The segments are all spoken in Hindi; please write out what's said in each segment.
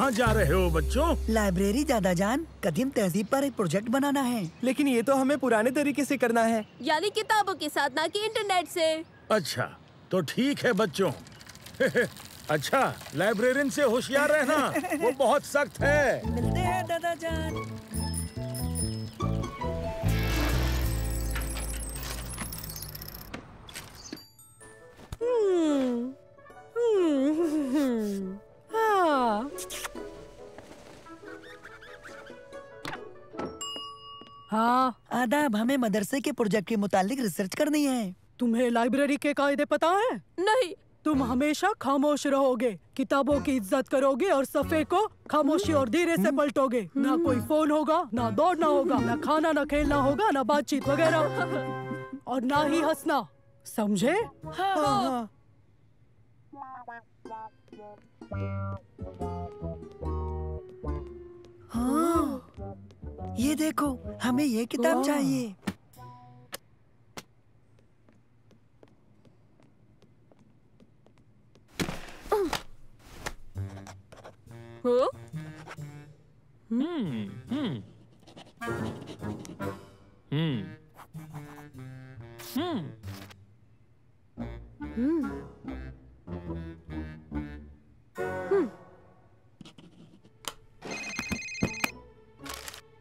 कहाँ जा रहे हो बच्चों? लाइब्रेरी दादा जान, कदीम तहजीब पर एक प्रोजेक्ट बनाना है। लेकिन ये तो हमें पुराने तरीके से करना है, यानी किताबों के साथ, ना कि इंटरनेट से। अच्छा तो ठीक है बच्चों। अच्छा, लाइब्रेरियन से होशियार रहना, वो बहुत सख्त है। मिलते हैं दादा जान। हाँ, आदाब, हमें मदरसे के प्रोजेक्ट के मुतालिक रिसर्च करनी है। तुम्हें लाइब्रेरी के कायदे पता है? नहीं। तुम हमेशा खामोश रहोगे, किताबों की इज्जत करोगे और सफे को खामोशी और धीरे से पलटोगे। ना कोई फोन होगा, ना दौड़ना होगा, ना खाना, ना खेलना होगा, ना बातचीत वगैरह, और ना ही हंसना, समझे? हाँ। हाँ, ये देखो, हमें ये किताब चाहिए। हो?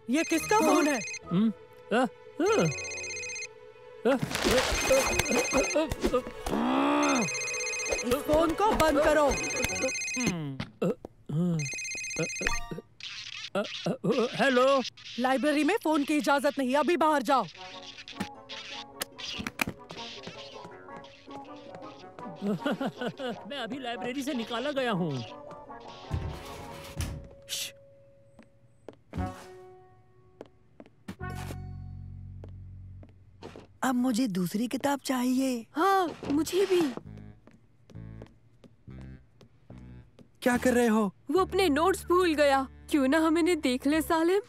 ये किसका फोन है? इस फोन को बंद करो। हेलो, लाइब्रेरी में फोन की इजाजत नहीं, अभी बाहर जाओ। मैं अभी लाइब्रेरी से निकाला गया हूँ। अब मुझे दूसरी किताब चाहिए। हाँ, मुझे भी। क्या कर रहे हो? वो अपने नोट्स भूल गया। क्यों ना हम इन्हें देख ले सालिम।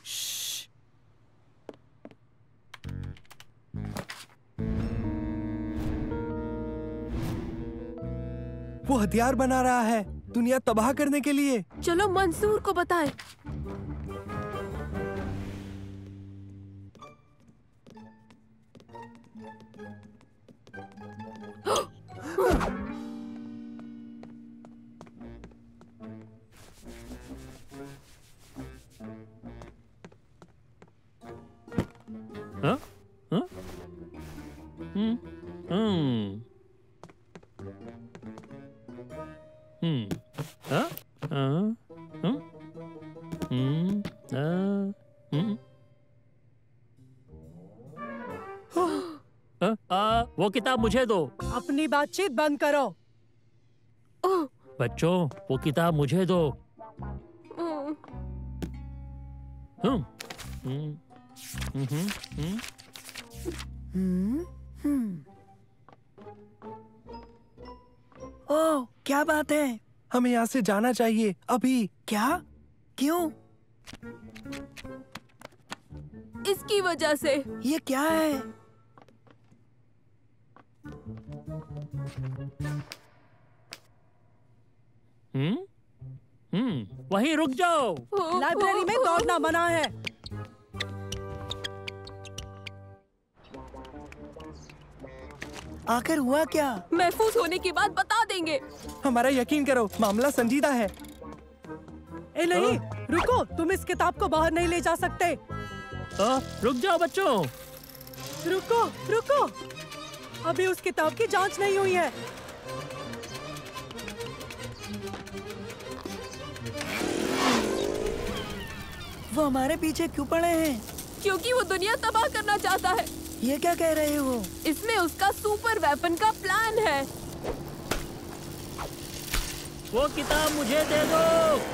वो हथियार बना रहा है, दुनिया तबाह करने के लिए। चलो मंसूर को बताएं। हाँ? हाँ? वो किताब मुझे दो। अपनी बातचीत बंद करो। बच्चों, वो किताब मुझे दो। ओह, क्या बात है? हमें यहाँ से जाना चाहिए अभी। क्या? क्यों? इसकी वजह से। ये क्या है? वहीं रुक जाओ। लाइब्रेरी में दौड़ना मना है। आखिर हुआ क्या? महफूज होने की बात बता देंगे। हमारा यकीन करो, मामला संजीदा है। ए नहीं, रुको, तुम इस किताब को बाहर नहीं ले जा सकते। रुक जाओ बच्चों। रुको, रुको, अभी उस किताब की जांच नहीं हुई है। वो हमारे पीछे क्यों पड़े हैं? क्योंकि वो दुनिया तबाह करना चाहता है। ये क्या कह रहे हो? इसमें उसका सुपर वेपन का प्लान है। वो किताब मुझे दे दो।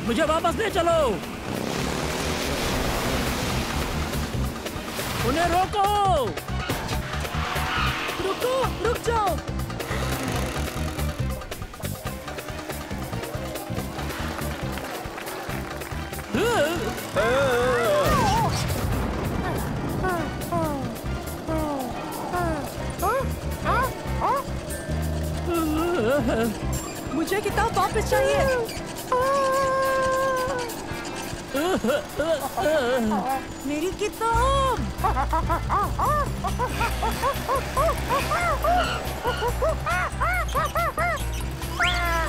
मुझे वापस ले चलो। रुको, रुको, रुक जाओ। मुझे किताब वापस चाहिए। मेरी किताब।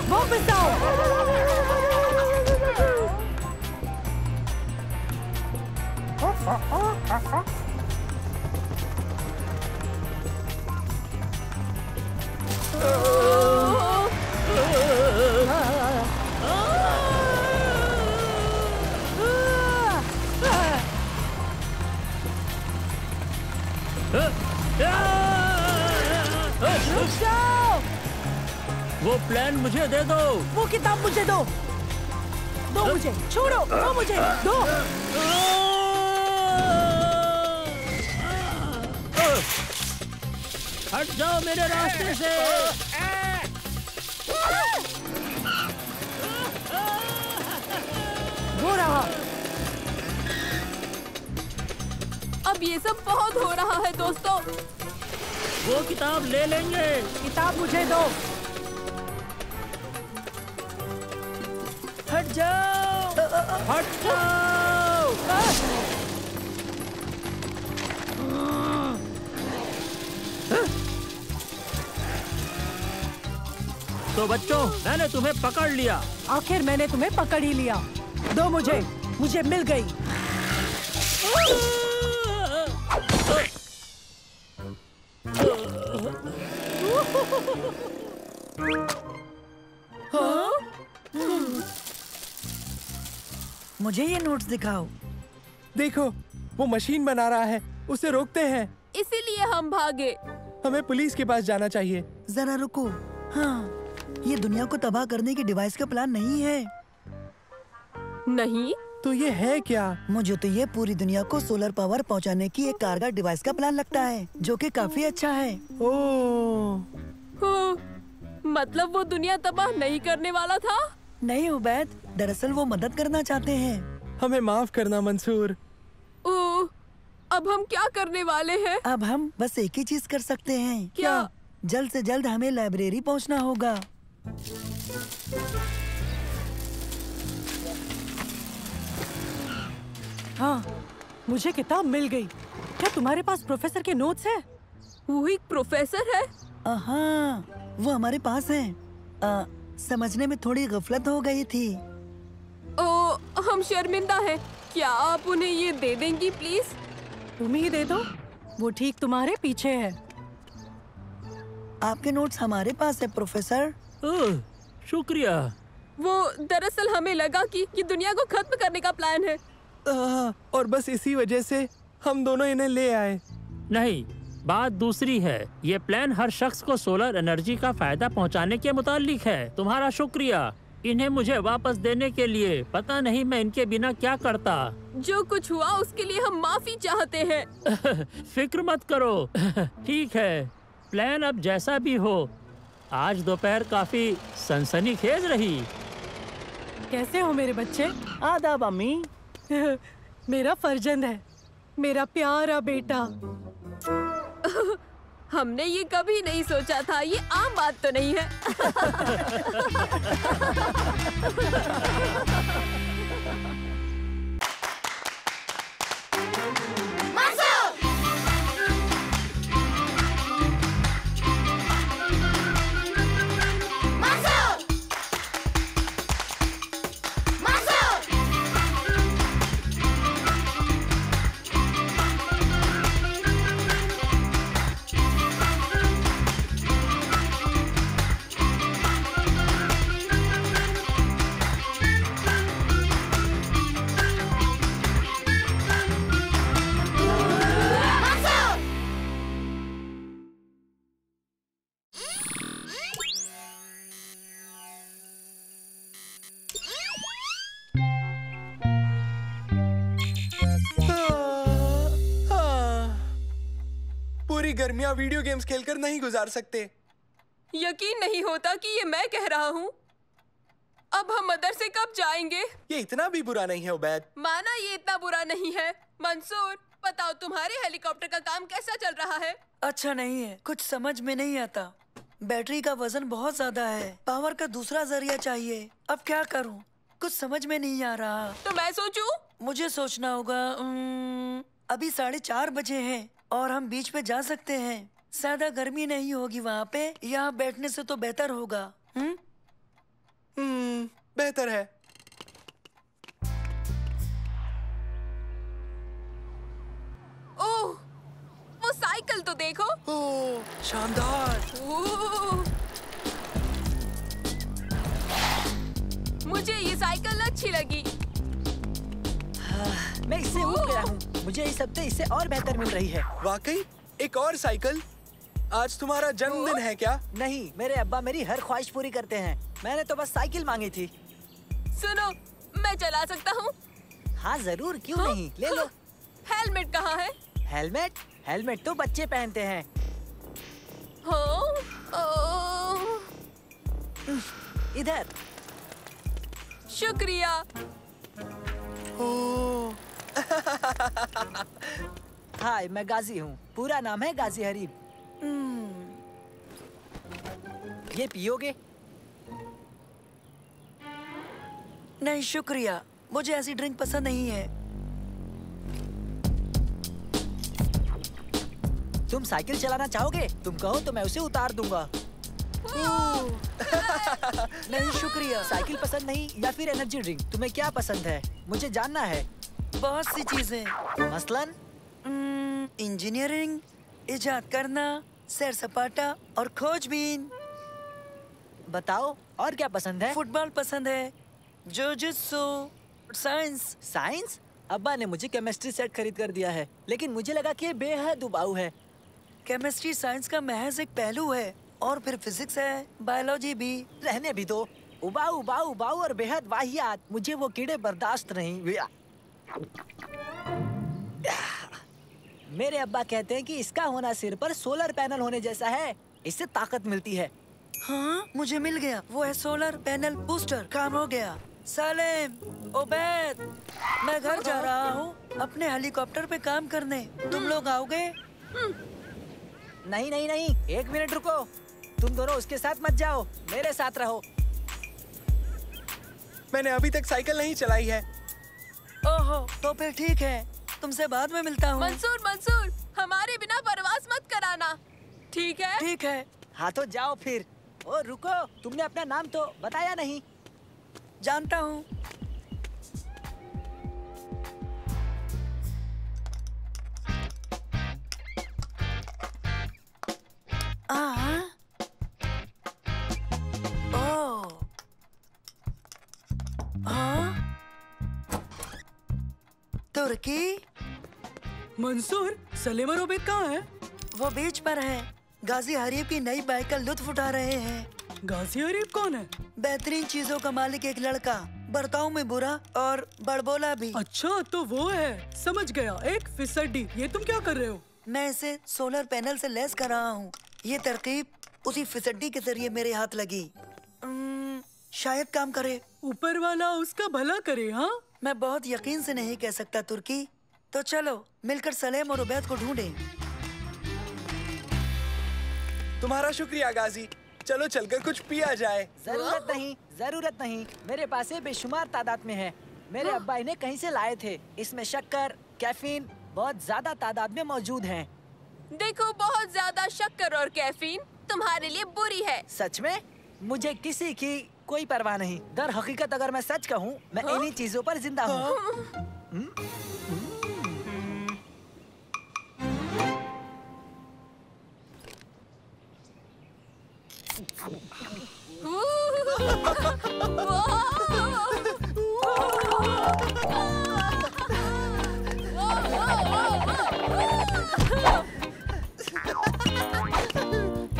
वापस आओ। रुक जाओ। वो प्लान मुझे दे दो। वो किताब मुझे दो। दो मुझे, छोड़ो, दो मुझे, दो। हट जाओ मेरे रास्ते से। वो रहा। अब ये सब बहुत हो रहा है दोस्तों। वो किताब ले लेंगे। किताब मुझे दो। हट जाओ, हट जाओ। तो बच्चों, मैंने तुम्हें पकड़ लिया। आखिर मैंने तुम्हें पकड़ ही लिया। दो मुझे, मुझे मिल गई। मुझे ये नोट्स दिखाओ। देखो, वो मशीन बना रहा है, उसे रोकते हैं। इसीलिए हम भागे। हमें पुलिस के पास जाना चाहिए। जरा रुको। हाँ, ये दुनिया को तबाह करने की डिवाइस का प्लान नहीं है। नहीं तो ये है क्या? मुझे तो ये पूरी दुनिया को सोलर पावर पहुंचाने की एक कारगर डिवाइस का प्लान लगता है, जो कि काफी अच्छा है। ओह, हो, मतलब वो दुनिया तबाह नहीं करने वाला था। नहीं उबैद, दरअसल वो मदद करना चाहते हैं। हमें माफ करना मंसूर। ओह, अब हम क्या करने वाले हैं? अब हम बस एक ही चीज कर सकते हैं। क्या? जल्द से जल्द हमें लाइब्रेरी पहुंचना होगा। हाँ, मुझे किताब मिल गई। क्या तुम्हारे पास प्रोफेसर के नोट्स हैं? वो एक प्रोफेसर है। हाँ, वो हमारे पास है। समझने में थोड़ी गफलत हो गई थी। ओ, हम शर्मिंदा हैं। क्या आप उन्हें ये दे देंगी प्लीज? तुम ही दे दो, वो ठीक तुम्हारे पीछे है। आपके नोट्स हमारे पास है प्रोफेसर। ओह, शुक्रिया। वो दरअसल हमें लगा कि ये दुनिया को खत्म करने का प्लान है। और बस इसी वजह से हम दोनों इन्हें ले आए। नहीं, बात दूसरी है। ये प्लान हर शख्स को सोलर एनर्जी का फायदा पहुंचाने के मुतालिक है। तुम्हारा शुक्रिया इन्हें मुझे वापस देने के लिए। पता नहीं मैं इनके बिना क्या करता। जो कुछ हुआ उसके लिए हम माफी चाहते हैं। फिक्र मत करो। ठीक है, प्लान अब जैसा भी हो। आज दोपहर काफी सनसनीखेज रही। कैसे हो मेरे बच्चे? आदाब अम्मी। मेरा फर्जंद है, मेरा प्यारा बेटा। हमने ये कभी नहीं सोचा था। ये आम बात तो नहीं है। गर्मियाँ वीडियो गेम्स खेलकर नहीं गुजार सकते। यकीन नहीं होता कि ये मैं कह रहा हूँ। अब हम मदरसे कब जाएंगे? ये इतना भी बुरा नहीं है उबैद। माना ये इतना बुरा नहीं है। मंसूर, बताओ तुम्हारे हेलीकॉप्टर का काम कैसा चल रहा है? अच्छा नहीं है, कुछ समझ में नहीं आता। बैटरी का वजन बहुत ज्यादा है, पावर का दूसरा जरिया चाहिए। अब क्या करूं? कुछ समझ में नहीं आ रहा। तो मैं सोचूं? मुझे सोचना होगा। अभी 4:30 बजे हैं और हम बीच पे जा सकते हैं। ज्यादा गर्मी नहीं होगी वहाँ पे। यहाँ बैठने से तो बेहतर होगा। बेहतर है। ओह, वो साइकिल तो देखो। ओह, शानदार। ओह, मुझे ये साइकिल अच्छी लगी। मैं इससे ऊब गया हूँ। मुझे इस हफ्ते इससे और बेहतर मिल रही है। वाकई? एक और साइकिल? आज तुम्हारा जन्मदिन है क्या? नहीं, मेरे अब्बा मेरी हर ख्वाहिश पूरी करते हैं। मैंने तो बस साइकिल मांगी थी। सुनो, मैं चला सकता हूँ? हाँ जरूर, क्यों नहीं, ले लो। हेलमेट कहाँ है? हेलमेट? हेलमेट तो बच्चे पहनते हैं। इधर। शुक्रिया। हाय, मैं गाजी हूँ। पूरा नाम है गाजी हरीब। ये पियोगे? नहीं शुक्रिया, मुझे ऐसी ड्रिंक पसंद नहीं है। तुम साइकिल चलाना चाहोगे? तुम कहो तो मैं उसे उतार दूंगा। नहीं शुक्रिया। साइकिल पसंद नहीं या फिर एनर्जी ड्रिंक? तुम्हें क्या पसंद है? मुझे जानना है। बहुत सी चीजें। मसलन इंजीनियरिंग, इजाद करना, सैर सपाटा और खोजबीन। बताओ और क्या पसंद है? फुटबॉल पसंद है, जुजुत्सु, साइंस। साइंस? अब्बा ने मुझे केमिस्ट्री सेट खरीद कर दिया है, लेकिन मुझे लगा कि ये बेहद उबाऊ है। केमिस्ट्री साइंस का महज एक पहलू है, और फिर फिजिक्स है, बायोलॉजी भी। रहने भी दो। उबाऊ उबाऊ उबाऊ और बेहद वाहियात। मुझे वो कीड़े बर्दाश्त नहीं। मेरे अब्बा कहते हैं कि इसका होना सिर पर सोलर पैनल होने जैसा है। इससे ताकत मिलती है। हाँ, मुझे मिल गया। वो है सोलर पैनल बूस्टर। काम हो गया। सालेम, ओबैद, मैं घर जा रहा हूँ अपने हेलीकॉप्टर पे काम करने। तुम लोग आओगे? नहीं नहीं नहीं, 1 मिनट रुको। तुम दोनों उसके साथ मत जाओ, मेरे साथ रहो। मैंने अभी तक साइकिल नहीं चलाई है। ओहो, तो फिर ठीक है, तुमसे बाद में मिलता हूँ। मंसूर, मंसूर, हमारे बिना परवाज़ मत कराना, ठीक है? ठीक है। हाँ तो जाओ फिर। ओ रुको, तुमने अपना नाम तो बताया नहीं। जानता हूँ। तुर्की? मंसूर, सलेम और उबैद कहाँ है? वो बीच पर है। गाजी हरीब की नई बाइक का लुत्फ उठा रहे हैं। गाजी हरीब कौन है? बेहतरीन चीजों का मालिक एक लड़का, बर्ताव में बुरा और बड़बोला भी। अच्छा, तो वो है। समझ गया, एक फिसड्डी। ये तुम क्या कर रहे हो? मैं इसे सोलर पैनल से लैस कर रहा हूँ। ये तरकीब उसी फिसड्डी के जरिए मेरे हाथ लगी। शायद काम करे। ऊपर वाला उसका भला करे। हाँ, मैं बहुत यकीन से नहीं कह सकता तुर्की। तो चलो मिलकर सलेम और उबैद को ढूंढें। तुम्हारा शुक्रिया गाजी। चलो चलकर कुछ पिया जाए। जरूरत नहीं, जरूरत नहीं। मेरे पास ये बेशुमार तादाद में है। मेरे अब्बा इन्हें कहीं से लाए थे। इसमें शक्कर, कैफीन बहुत ज्यादा तादाद में मौजूद हैं। देखो, बहुत ज्यादा शक्कर और कैफीन तुम्हारे लिए बुरी है। सच में? मुझे किसी की कोई परवाह नहीं। दर हकीकत अगर मैं सच कहूँ, मैं इन्हीं चीजों पर जिंदा हूँ।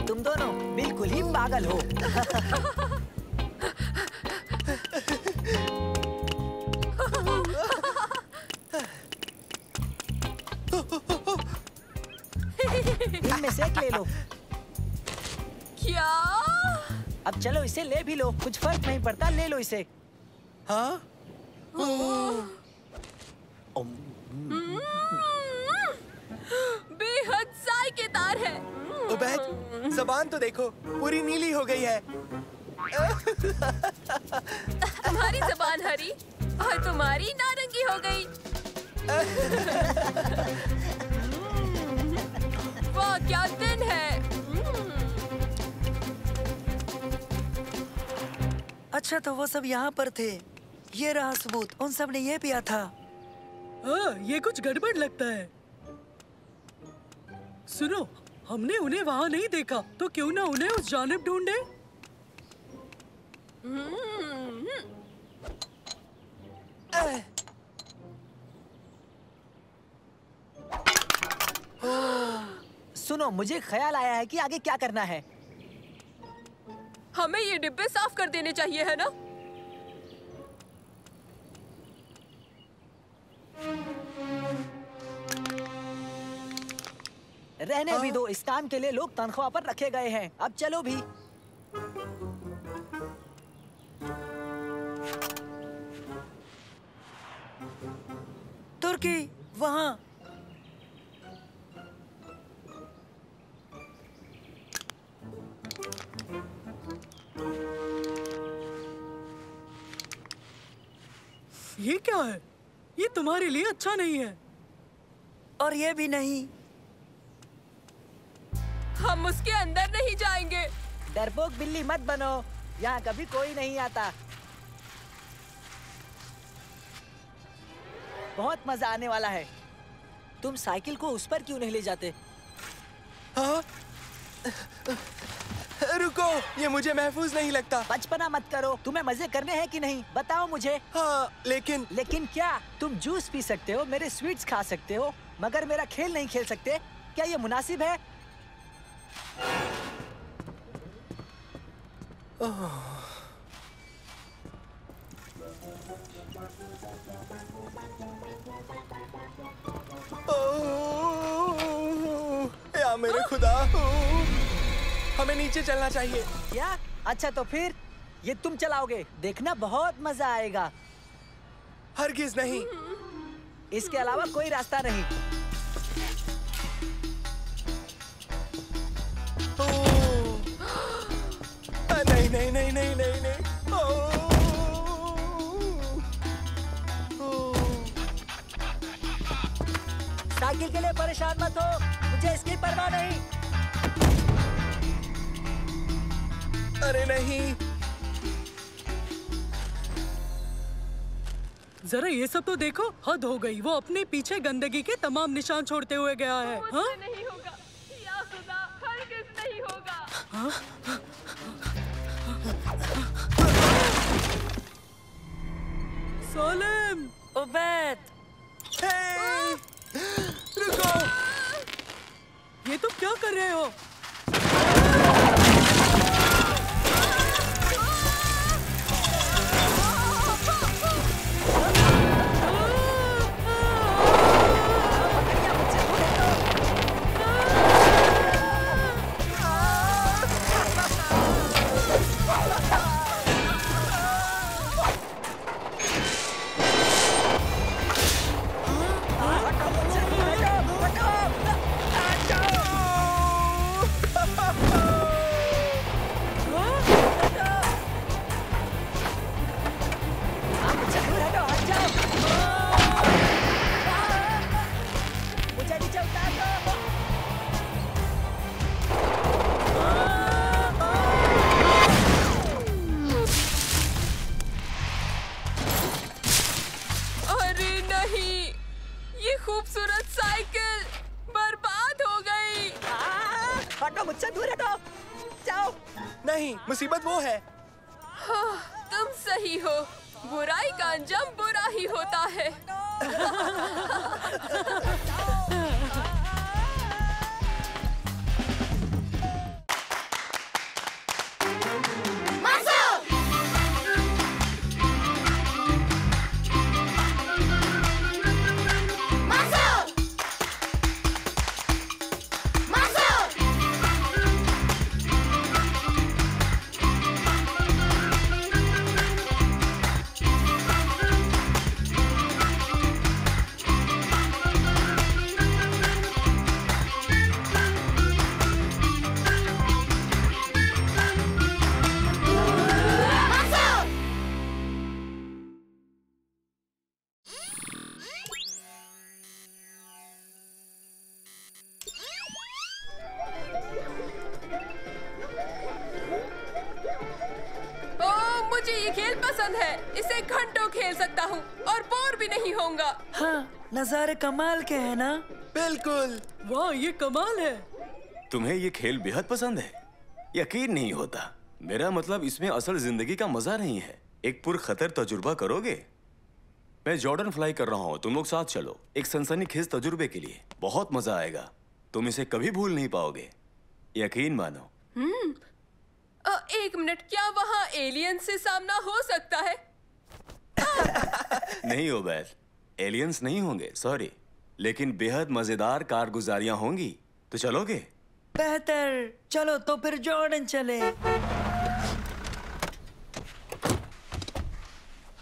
तुम दोनों बिल्कुल ही पागल हो। इनमें चलो इसे ले भी लो, कुछ फर्क नहीं पड़ता, ले लो इसे। हाँ? बेहद जायकेदार है। उबैद, ज़बान तो देखो, पूरी नीली हो गई है। तुम्हारी ज़बान हरी और तुम्हारी नारंगी हो गई। वाह क्या दिन है। अच्छा तो वो सब यहाँ पर थे। ये रहा सबूत, उन सब ने ये पिया था। ये कुछ गड़बड़ लगता है। सुनो, हमने उन्हें वहाँ नहीं देखा, तो क्यों ना उन्हें उस जानिब ढूंढे। सुनो, मुझे ख्याल आया है कि आगे क्या करना है। हमें ये डिब्बे साफ कर देने चाहिए, है ना? रहने भी दो, इस काम के लिए लोग तनख्वाह पर रखे गए हैं। अब चलो भी। तुर्की वहाँ। ये क्या है? ये तुम्हारे लिए अच्छा नहीं है। और ये भी नहीं। हम उसके अंदर नहीं जाएंगे। डरपोक बिल्ली मत बनो, यहाँ कभी कोई नहीं आता। बहुत मजा आने वाला है। तुम साइकिल को उस पर क्यों नहीं ले जाते? हाँ? रुको, ये मुझे महफूज नहीं लगता। बचपना मत करो, तुम्हें मजे करने हैं कि नहीं बताओ मुझे। हाँ, लेकिन क्या? तुम जूस पी सकते हो, मेरे स्वीट्स खा सकते हो, मगर मेरा खेल नहीं खेल सकते? क्या ये मुनासिब है? या मेरे खुदा, हमें नीचे चलना चाहिए। क्या? अच्छा तो फिर ये तुम चलाओगे, देखना बहुत मजा आएगा। हरगिज नहीं। इसके अलावा कोई रास्ता नहीं। नहीं नहीं नहीं नहीं नहीं नहीं। साइकिल के लिए परेशान मत हो, मुझे इसकी परवाह नहीं। अरे नहीं। जरा ये सब तो देखो, हद हो गई। वो अपने पीछे गंदगी के तमाम निशान छोड़ते हुए गया है। हाँ? नहीं होगा या खुदा, हरगिज़ नहीं होगा। हाँ? सालिम! उबैद! रुको! ये तुम क्या कर रहे हो? मुसीबत वो है। हाँ, तुम सही हो, बुराई का अंजाम बुरा ही होता है। पसंद है। इसे घंटों खेल सकता हूँ और बोर भी नहीं होऊंगा। हाँ, नजारे कमाल के हैं ना? बिल्कुल। वाह, ये कमाल है। तुम्हें ये खेल बेहद पसंद है? यकीन नहीं होता। मेरा मतलब इसमें असल जिंदगी का मजा नहीं है। एक पुरखतर तजुर्बा करोगे? मैं जॉर्डन फ्लाई कर रहा हूँ, तुम लोग साथ चलो। एक सनसनीखेज तजुर्बे के लिए बहुत मजा आएगा। तुम इसे कभी भूल नहीं पाओगे, यकीन मानो। एक मिनट, क्या वहाँ एलियन से सामना हो सकता है? नहीं ओबैद, एलियंस नहीं होंगे, सॉरी, लेकिन बेहद मजेदार कारगुजारियां होंगी। तो चलोगे? बेहतर। चलो तो फिर जॉर्डन चले।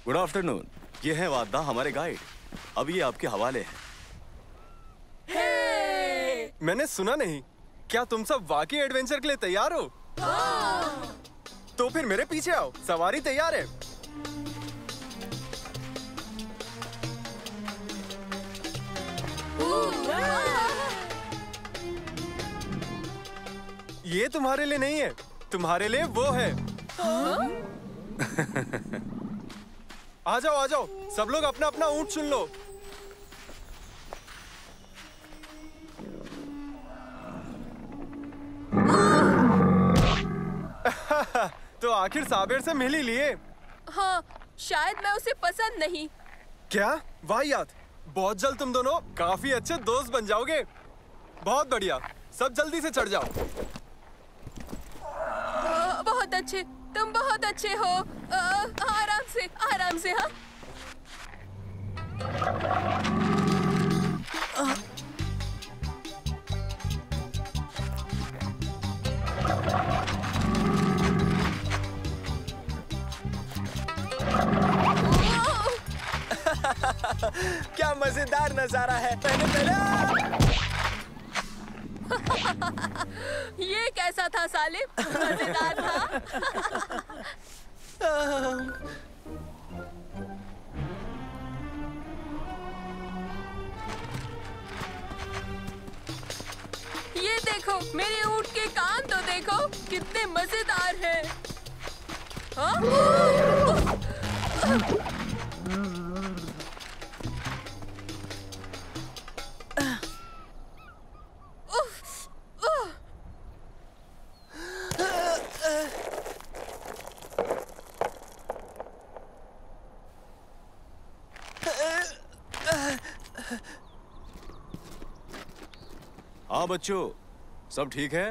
गुड आफ्टरनून, ये है वादा हमारे गाइड। अब ये आपके हवाले हैं। मैंने सुना नहीं। क्या तुम सब वाकई एडवेंचर के लिए तैयार हो? तो फिर मेरे पीछे आओ, सवारी तैयार है। ये तुम्हारे लिए नहीं है, तुम्हारे लिए वो है। आ जाओ, सब लोग अपना अपना ऊंट चुन लो। तो आखिर साबिर से मिल ही लिए। हाँ, शायद मैं उसे पसंद नहीं। क्या वाहियात! बहुत जल्द तुम दोनों काफी अच्छे दोस्त बन जाओगे। बहुत बढ़िया, सब जल्दी से चढ़ जाओ। बहुत अच्छे, तुम बहुत अच्छे हो। आराम से हाँ। क्या मजेदार नजारा है। पहले ये कैसा था सालिम? मजेदार था। ये देखो, मेरे ऊँट के कान तो देखो, कितने मजेदार हैं। हाँ? हाँ बच्चों, सब ठीक है?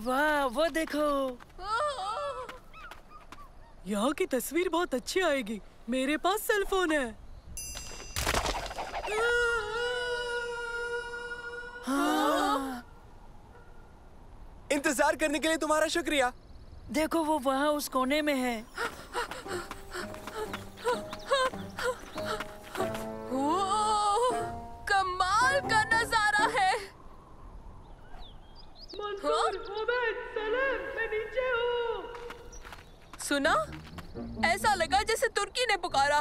वाह, वो देखो। यहाँ की तस्वीर बहुत अच्छी आएगी। मेरे पास सेल फोन है। इंतजार करने के लिए तुम्हारा शुक्रिया। देखो, वो वहाँ उस कोने में है। कमाल का नजारा है। मैं नीचे हूँ। सुना? ऐसा लगा जैसे तुर्की ने पुकारा।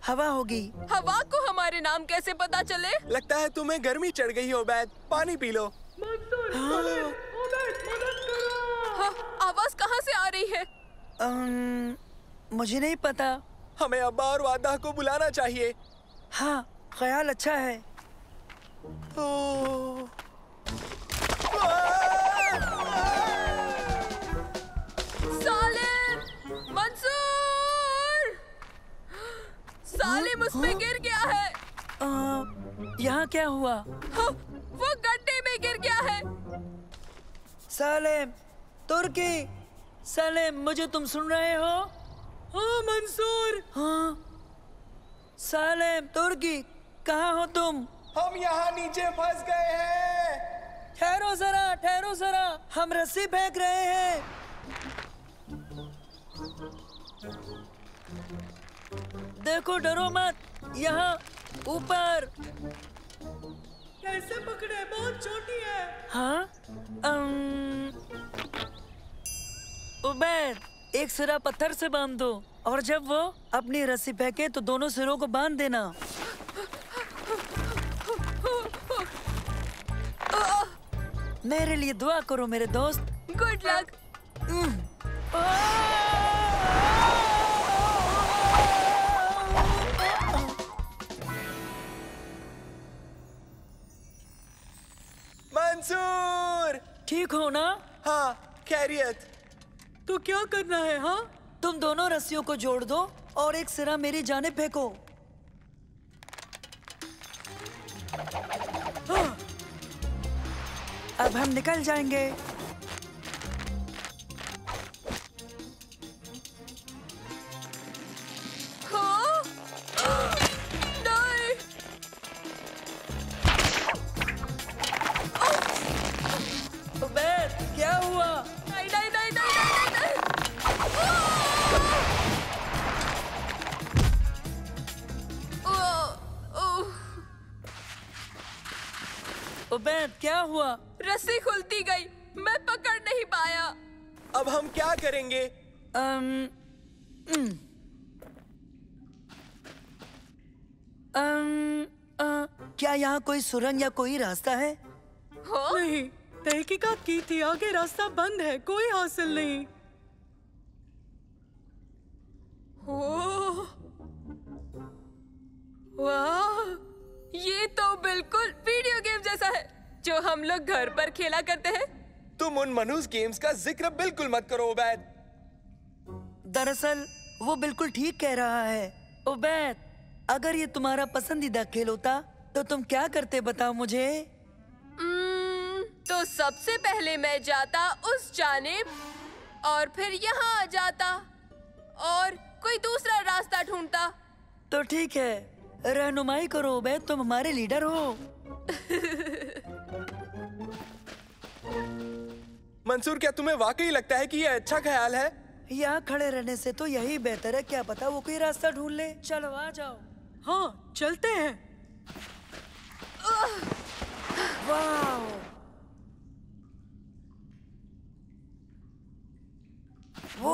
हवा होगी। हवा को हमारे नाम कैसे पता चले? लगता है तुम्हें गर्मी चढ़ गई हो बैद। पानी पी लो। हाँ, आवाज कहाँ से आ रही है? मुझे नहीं पता। हमें अब्बा और वादा को बुलाना चाहिए। हाँ, ख्याल अच्छा है। सालिम! मंसूर! सालिम उस पे गिर गया है। यहाँ क्या हुआ? हाँ, वो गड्ढे में गिर गया है। सालेम, तुर्की, सालेम, मुझे तुम सुन रहे हो? हाँ मंसूर। हाँ, सालेम, तुर्की, कहाँ हो तुम? हम यहाँ नीचे फंस गए हैं। ठहरो जरा, हम रस्सी फेंक रहे हैं। देखो, डरो मत, यहाँ ऊपर। कैसे पकड़े? बहुत छोटी है। हाँ? उबैद, एक सिरा पत्थर से बांध दो और जब वो अपनी रस्सी फेंके तो दोनों सिरों को बांध देना। मेरे लिए दुआ करो मेरे दोस्त। Good luck. मंसूर! ठीक हो ना? हाँ, खैरियत। तो क्या करना है? हाँ, तुम दोनों रस्सियों को जोड़ दो और एक सिरा मेरी जानिब फेंको। हाँ। अब हम निकल जाएंगे। हाँ? नहीं। उबैद, क्या हुआ? नहीं नहीं नहीं नहीं नहीं नहीं। उबैद, क्या हुआ? रस्सी खुलती गई, मैं पकड़ नहीं पाया। अब हम क्या करेंगे? क्या यहाँ कोई सुरंग या कोई रास्ता है? हाँ? नहीं, तहकीकात की थी, आगे रास्ता बंद है, कोई हासिल नहीं। ओह, वाह, ये तो बिल्कुल वीडियो गेम जैसा है जो हम लोग घर पर खेला करते हैं। तुम उन मनहूस गेम्स का जिक्र बिल्कुल मत करो उबैद। दरअसल वो बिल्कुल ठीक कह रहा है। उबैद, अगर ये तुम्हारा पसंदीदा खेल होता तो तुम क्या करते, बताओ मुझे। तो सबसे पहले मैं जाता उस जानिब और फिर यहाँ आ जाता और कोई दूसरा रास्ता ढूंढता। तो ठीक है, रहनुमाई करो उबैद, तुम हमारे लीडर हो। मंसूर, क्या तुम्हें वाकई लगता है कि ये अच्छा ख्याल है? यहाँ खड़े रहने से तो यही बेहतर है, क्या पता वो कोई रास्ता ढूंढ ले। चलो आ जाओ। हाँ, चलते हैं। वाह, वो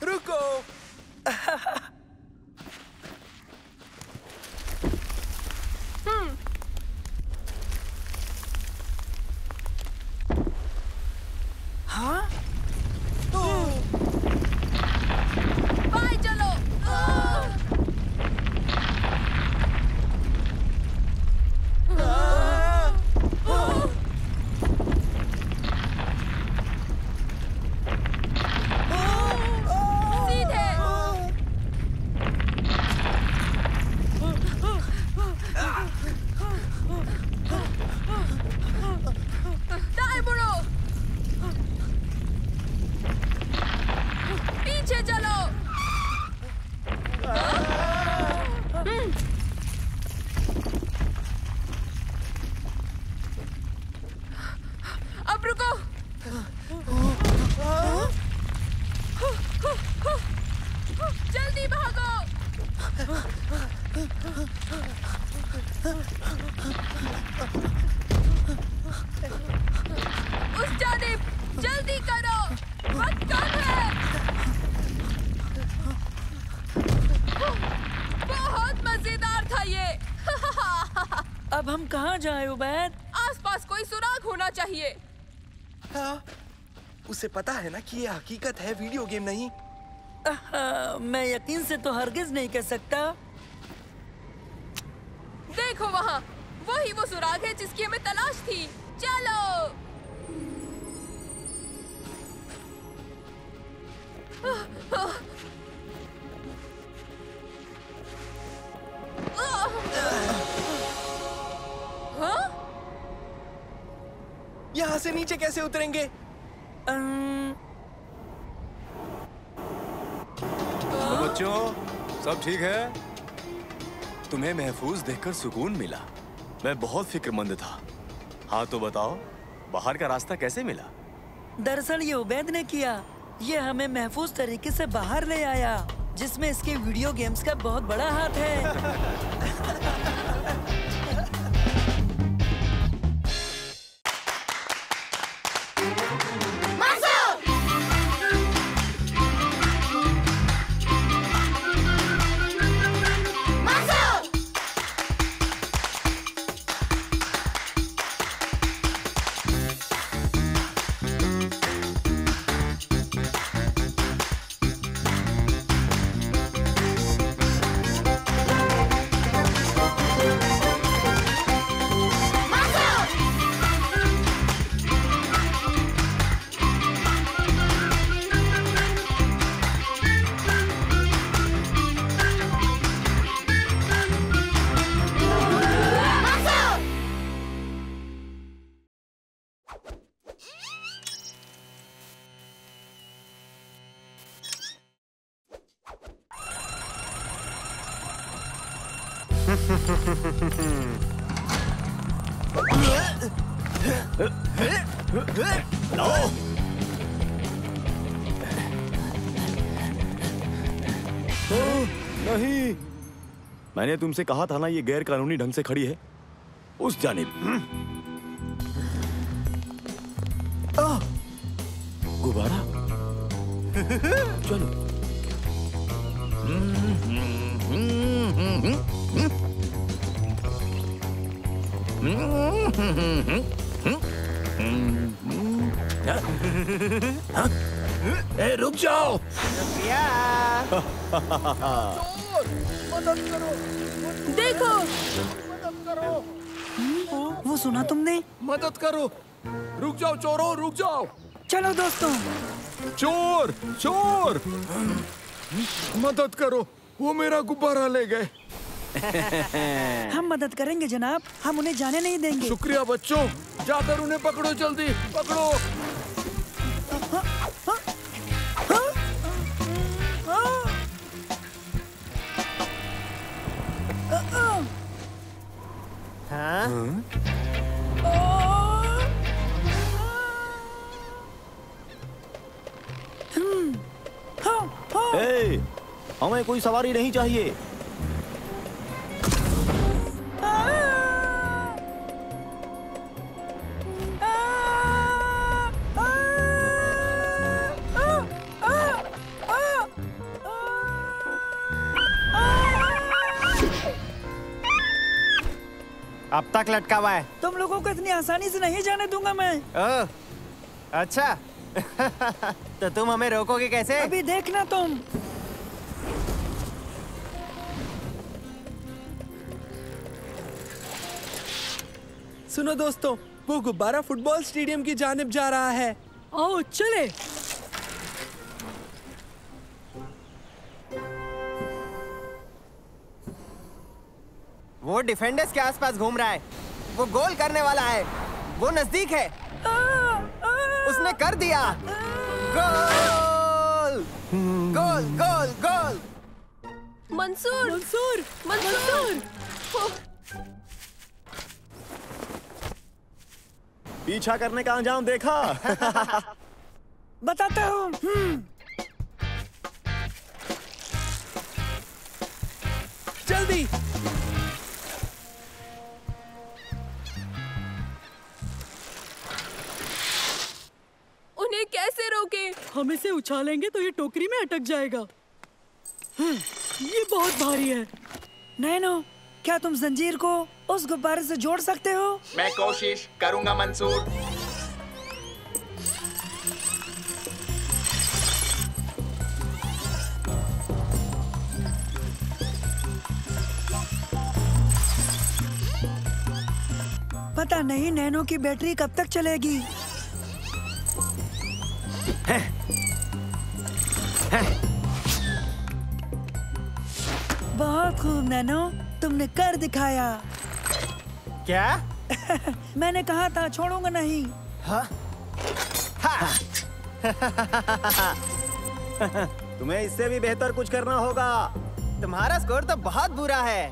रुको। हाँ, बाय चलो। सीधे। दाएं मुड़ो। पीछे चलो। अब रुको। जल्दी भागो। उस जानिब जल्दी करो, वक्त कम है। बहुत मजेदार था ये। अब हम कहाँ जाए उबैद? आसपास कोई सुराग होना चाहिए। हाँ, उसे पता है ना कि ये हकीकत है, वीडियो गेम नहीं। मैं यकीन से तो हरगिज नहीं कह सकता। देखो वहाँ, वही वो सुराग है जिसकी हमें तलाश थी। चलो। हाँ? यहाँ से नीचे कैसे उतरेंगे? तो बच्चों, सब ठीक है? तुम्हें महफूज देखकर सुकून मिला। मैं बहुत फिक्रमंद था। हाँ तो बताओ, बाहर का रास्ता कैसे मिला? दरअसल ये उबैद ने किया। ये हमें महफूज तरीके से बाहर ले आया, जिसमें इसके वीडियो गेम्स का बहुत बड़ा हाथ है। नहीं, मैंने तुमसे कहा था ना ये गैर कानूनी ढंग से खड़ी है उस जानिब। गुब्बारा चलो। ए, रुक जाओ। देखो, वो सुना तुमने? मदद करो, रुक जाओ चोरों, रुक जाओ। चलो दोस्तों। चोर चोर, मदद करो, वो मेरा गुब्बारा ले गए। हम मदद करेंगे जनाब, हम उन्हें जाने नहीं देंगे। शुक्रिया बच्चों, जाकर उन्हें पकड़ो, जल्दी पकड़ो। ए, हमें कोई सवारी नहीं चाहिए। अब तक लटका हुआ है। तुम लोगों को इतनी आसानी से नहीं जाने दूंगा मैं। ओह, अच्छा। तो तुम हमें रोकोगे कैसे? अभी देखना तुम। सुनो दोस्तों, वो गुब्बारा फुटबॉल स्टेडियम की जानिब जा रहा है। आओ चले। वो डिफेंडर्स के आसपास घूम रहा है। वो गोल करने वाला है। वो नजदीक है। उसने कर दिया। गोल! गोल! गोल! गोल! मंसूर, मंसूर, मंसूर। पीछा करने का अंजाम देखा। बताता हूँ। जल्दी। उन्हें कैसे रोके? हम इसे उछालेंगे तो ये टोकरी में अटक जाएगा। ये बहुत भारी है। नैनो, क्या तुम जंजीर को उस गुब्बारे से जोड़ सकते हो? मैं कोशिश करूंगा मंसूर। पता नहीं नैनो की बैटरी कब तक चलेगी। बहुत खूब नैनो, तुमने कर दिखाया। क्या? मैंने कहा था छोड़ूंगा नहीं। तुम्हें इससे भी बेहतर कुछ करना होगा। तुम्हारा स्कोर तो बहुत बुरा है।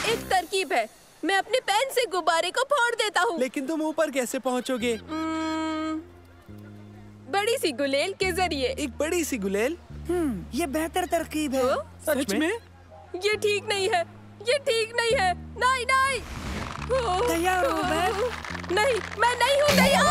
एक तरकीब है, मैं अपने पेन से गुब्बारे को फोड़ देता हूँ। लेकिन तुम ऊपर कैसे पहुँचोगे? बड़ी सी गुलेल के जरिए। एक बड़ी सी गुलेल? ये बेहतर तरकीब है। सच में? ये ठीक नहीं है, ये ठीक नहीं है। नहीं नहीं। तैयार हो मैं? नहीं, मैं नहीं हूँ तैयार।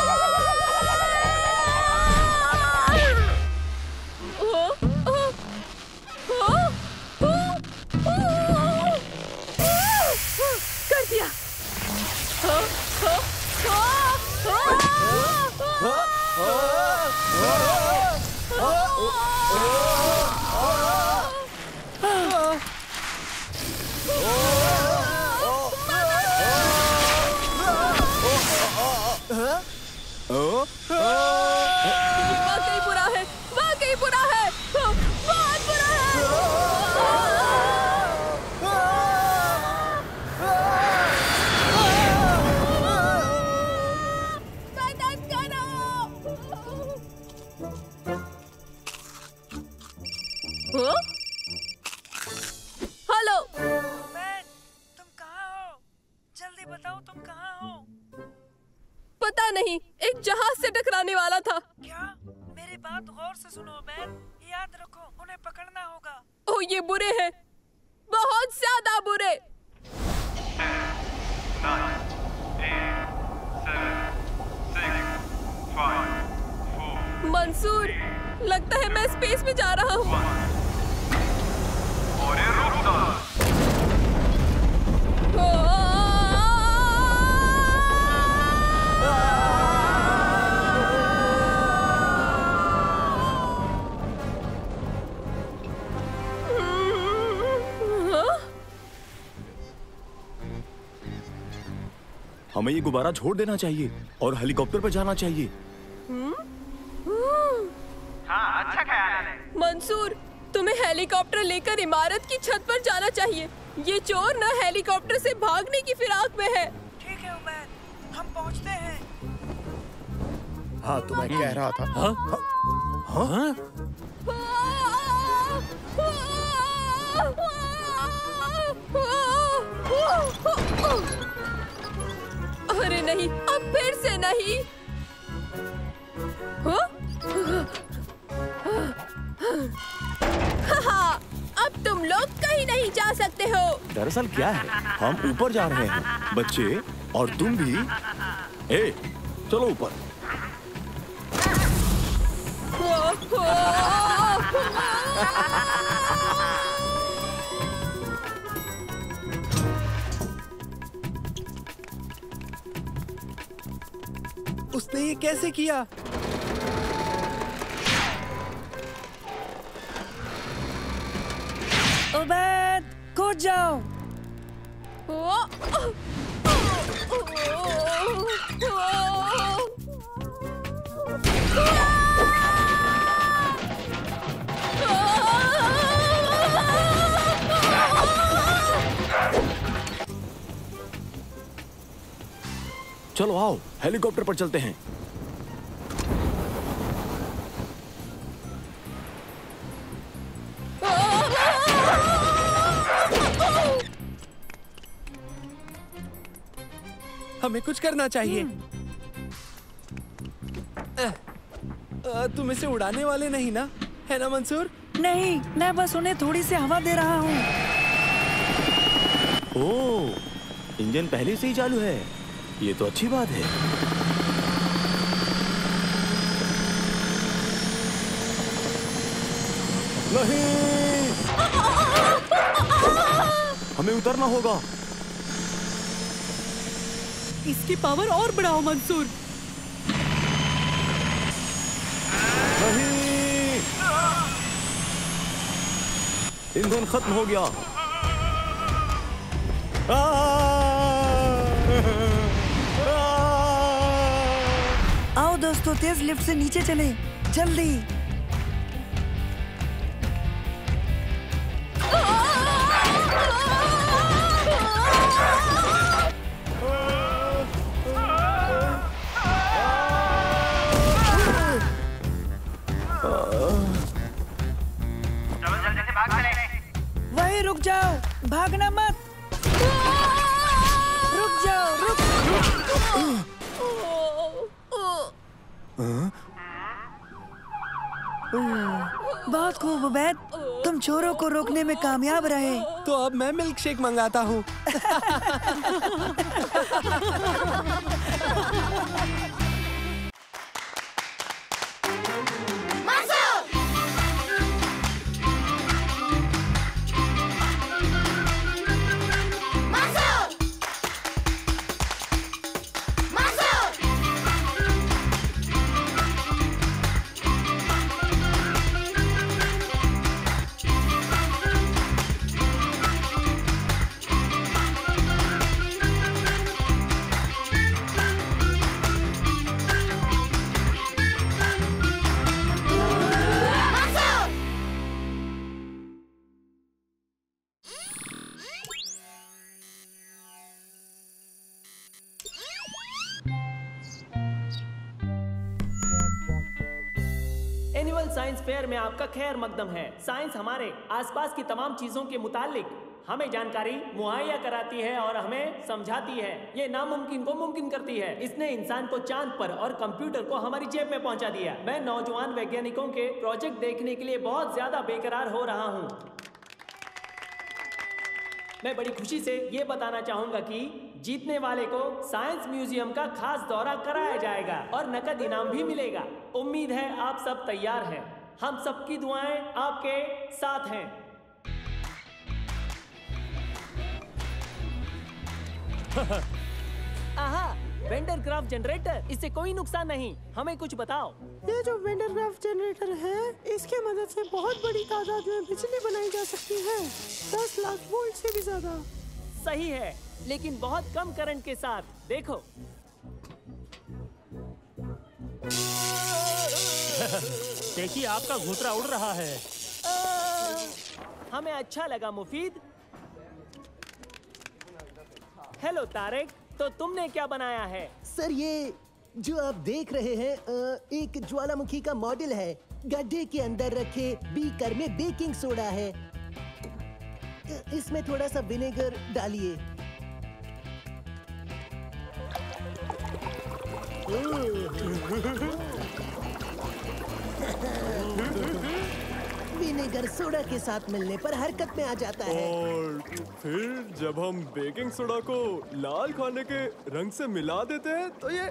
कर दिया। हेलो, तुम कहाँ हो? जल्दी बताओ तुम कहाँ हो? पता नहीं, एक जहाज से टकराने वाला था। क्या? मेरी बात गौर से सुनो मैन, याद रखो उन्हें पकड़ना होगा। ओह, ये बुरे हैं, बहुत ज्यादा बुरे। 9, 8, 7, 6, 5, 4, मंसूर, लगता है मैं स्पेस में जा रहा हूँ। और ये रुकता। हमें ये गुब्बारा छोड़ देना चाहिए और हेलीकॉप्टर पर जाना चाहिए। हाँ, अच्छा ख्याल है। मंसूर, तुम्हें हेलीकॉप्टर लेकर इमारत की छत पर जाना चाहिए। ये चोर न हेलीकॉप्टर से भागने की फिराक में है। ठीक है उमैर, हम पहुँचते हैं। हाँ, तो मैं कह रहा था। हाँ? हाँ? अरे नहीं, अब फिर से नहीं। हाँ, अब तुम लोग कहीं नहीं जा सकते हो। दरअसल क्या है, हम ऊपर जा रहे हैं, बच्चे और तुम भी। ए, चलो ऊपर। उसने ये कैसे किया? उबैद, कूद जाओ। चलो आओ, हेलीकॉप्टर पर चलते हैं। हमें कुछ करना चाहिए। तुम इसे उड़ाने वाले नहीं ना, है ना मंसूर? नहीं, मैं बस उन्हें थोड़ी सी हवा दे रहा हूँ। ओह, इंजन पहले से ही चालू है। ये तो अच्छी बात है। नहीं, हमें उतरना होगा। इसकी पावर और बढ़ाओ मंसूर। नहीं, ईंधन खत्म हो गया। आओ दोस्तों, तेज लिफ्ट से नीचे चले, जल्दी। वहीं रुक जाओ, भागना मत। रुक जाओ, रुक। बहुत खूब उबैद, तुम चोरों को रोकने में कामयाब रहे। तो अब मैं मिल्क शेक मंगाता हूँ। साइंस फेयर में आपका खैर मकदम है। साइंस हमारे आसपास की तमाम चीजों के मुतालिक हमें जानकारी मुहैया कराती है और हमें समझाती है। ये नामुमकिन को मुमकिन करती है। इसने इंसान को चांद पर और कंप्यूटर को हमारी जेब में पहुंचा दिया। मैं नौजवान वैज्ञानिकों के प्रोजेक्ट देखने के लिए बहुत ज्यादा बेकरार हो रहा हूँ। मैं बड़ी खुशी से ये बताना चाहूंगा कि जीतने वाले को साइंस म्यूजियम का खास दौरा कराया जाएगा और नकद इनाम भी मिलेगा। उम्मीद है आप सब तैयार हैं। हम सबकी दुआएं आपके साथ हैं। आहा, वेंडरक्राफ्ट जनरेटर, इससे कोई नुकसान नहीं। हमें कुछ बताओ। ये जो वेंडरक्राफ्ट जनरेटर है, इसके मदद से बहुत बड़ी तादाद में बिजली बनाई जा सकती है, 10 लाख वोल्ट से भी ज्यादा। सही है, लेकिन बहुत कम करंट के साथ। देखो देखिए, आपका घुटरा उड़ रहा है। हमें अच्छा लगा मुफीद। हेलो तारिक, तो तुमने क्या बनाया है? सर, ये जो आप देख रहे हैं एक ज्वालामुखी का मॉडल है। गड्ढे के अंदर रखे बीकर में बेकिंग सोडा है। इसमें थोड़ा सा विनेगर डालिए। विनेगर सोडा के साथ मिलने पर हरकत में आ जाता है। और फिर जब हम बेकिंग सोडा को लाल खाने के रंग से मिला देते हैं तो ये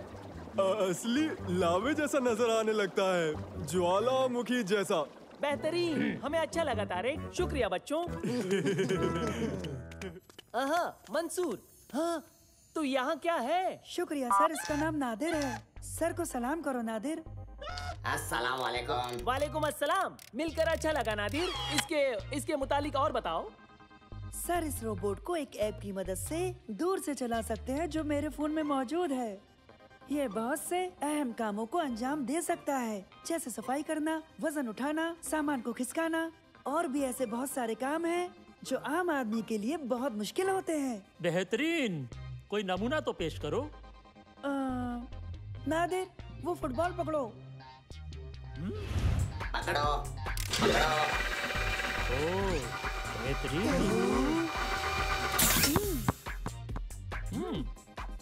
असली लावे जैसा नजर आने लगता है, ज्वालामुखी जैसा। बेहतरीन, हमें अच्छा लगा तारिक। शुक्रिया बच्चों। मंसूर, हाँ, तो यहाँ क्या है? शुक्रिया सर, इसका नाम नादिर है। सर को सलाम करो नादिर। अस्सलाम वालेकुम। वालेकुम अस्सलाम। मिलकर अच्छा लगा नादिर। इसके मुतालिक और बताओ। सर, इस रोबोट को एक ऐप की मदद से दूर से चला सकते हैं जो मेरे फोन में मौजूद है। ये बहुत से अहम कामों को अंजाम दे सकता है, जैसे सफाई करना, वजन उठाना, सामान को खिसकाना, और भी ऐसे बहुत सारे काम हैं जो आम आदमी के लिए बहुत मुश्किल होते हैं। बेहतरीन, कोई नमूना तो पेश करो। नादिर, वो फुटबॉल पकड़ो। पकड़ो, पकड़ो। ओह, बेहतरीन।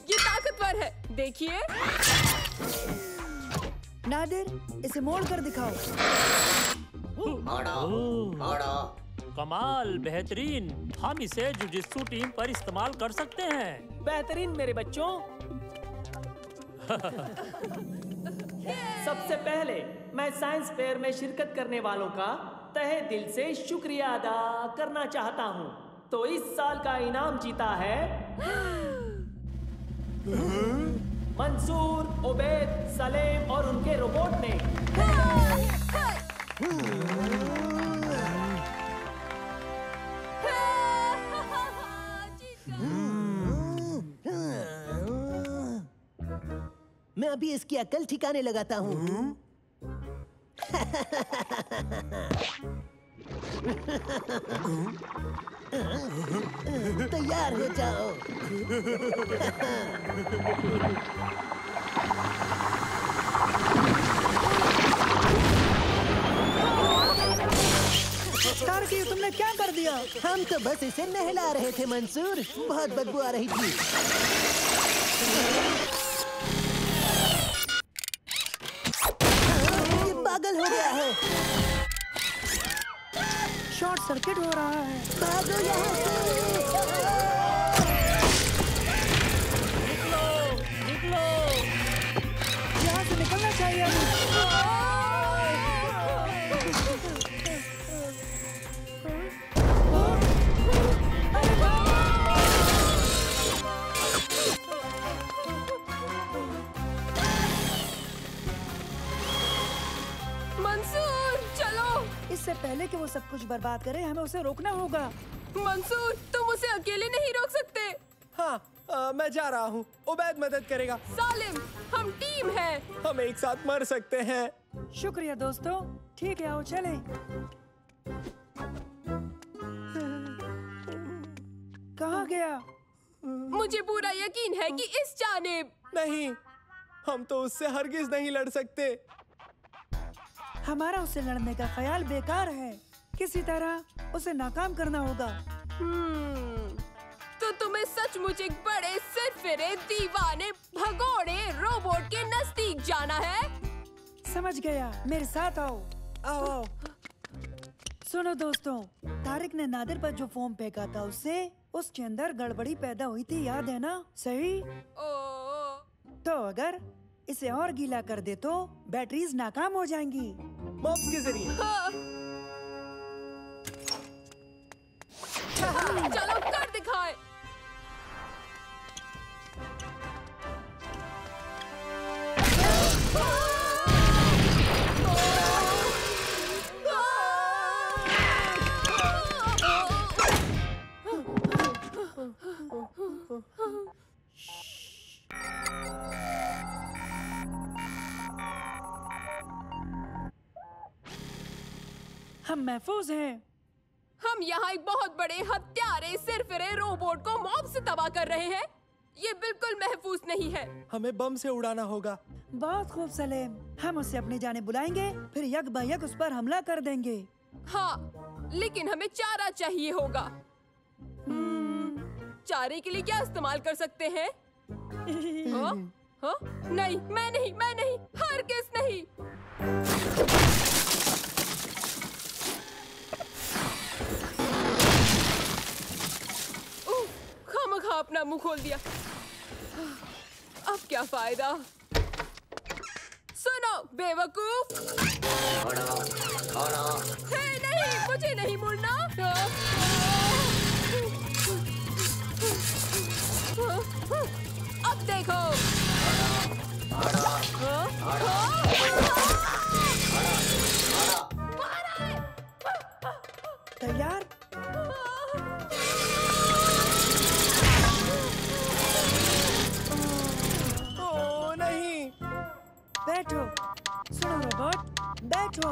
ये ताकतवर है, देखिए। नादिर, इसे मोड़ कर दिखाओ। कमाल, बेहतरीन। हम इसे जुजित्सु टीम पर इस्तेमाल कर सकते हैं। बेहतरीन मेरे बच्चों। सबसे पहले मैं साइंस फेयर में शिरकत करने वालों का तहे दिल से शुक्रिया अदा करना चाहता हूँ। तो इस साल का इनाम जीता है मंसूर, उबैद, सलेम और उनके रोबोट ने। मैं अभी इसकी अकल ठिकाने लगाता हूँ। तैयार हो जाओ। तारकी, तुमने क्या कर दिया? हम तो बस इसे नहला रहे थे मंसूर, बहुत बदबू आ रही थी। ये पागल हो गया है। शॉर्ट सर्किट हो रहा है। भागो यहाँ से। निकलो, निकलो। यहाँ से निकलना चाहिए। मंसूर, चलो। इससे पहले कि वो सब कुछ बर्बाद करे, हमें उसे रोकना होगा। मंसूर, तुम उसे अकेले नहीं रोक सकते। हाँ, मैं जा रहा हूँ। उबैद मदद करेगा। सालिम, हम टीम हैं। हम एक साथ मर सकते हैं। शुक्रिया दोस्तों। ठीक है, आओ चले। कहाँ गया? मुझे पूरा यकीन है कि इस जानिब। नहीं, हम तो उससे हरगिज नहीं लड़ सकते। हमारा उससे लड़ने का ख्याल बेकार है। किसी तरह उसे नाकाम करना होगा। तो तुम्हें सचमुच एक बड़े सिरफिरे दीवाने भगोड़े रोबोट के नजदीक जाना है? समझ गया, मेरे साथ आओ। आओ आओ। सुनो दोस्तों, तारिक ने नादिर पर जो फोम फेंका था उसके अंदर गड़बड़ी पैदा हुई थी, याद है ना? सही? तो अगर इसे और गीला कर दे तो बैटरीज नाकाम हो जाएंगी। मॉब्स के जरिए। चलो कर दिखाए। हम महफूज हैं। हम यहाँ एक बहुत बड़े हत्यारे सिरफिरे रोबोट को मॉब से तबाह कर रहे हैं। ये बिल्कुल महफूज नहीं है। हमें बम से उड़ाना होगा। बहुत खूब सलेम, हम उसे अपनी जाने बुलाएंगे, फिर यक ब यक उस पर हमला कर देंगे। हाँ, लेकिन हमें चारा चाहिए होगा। चारे के लिए क्या इस्तेमाल कर सकते हैं? हाँ? हाँ? नहीं, मैं नहीं, हरगिज़ नहीं। खामखा अपना मुंह खोल दिया। अब क्या फायदा? सुनो बेवकूफ। हे नहीं, मुझे नहीं मुड़ना। अब देखो। तैयार? बैठो। सुनो रोबोट, बैठो।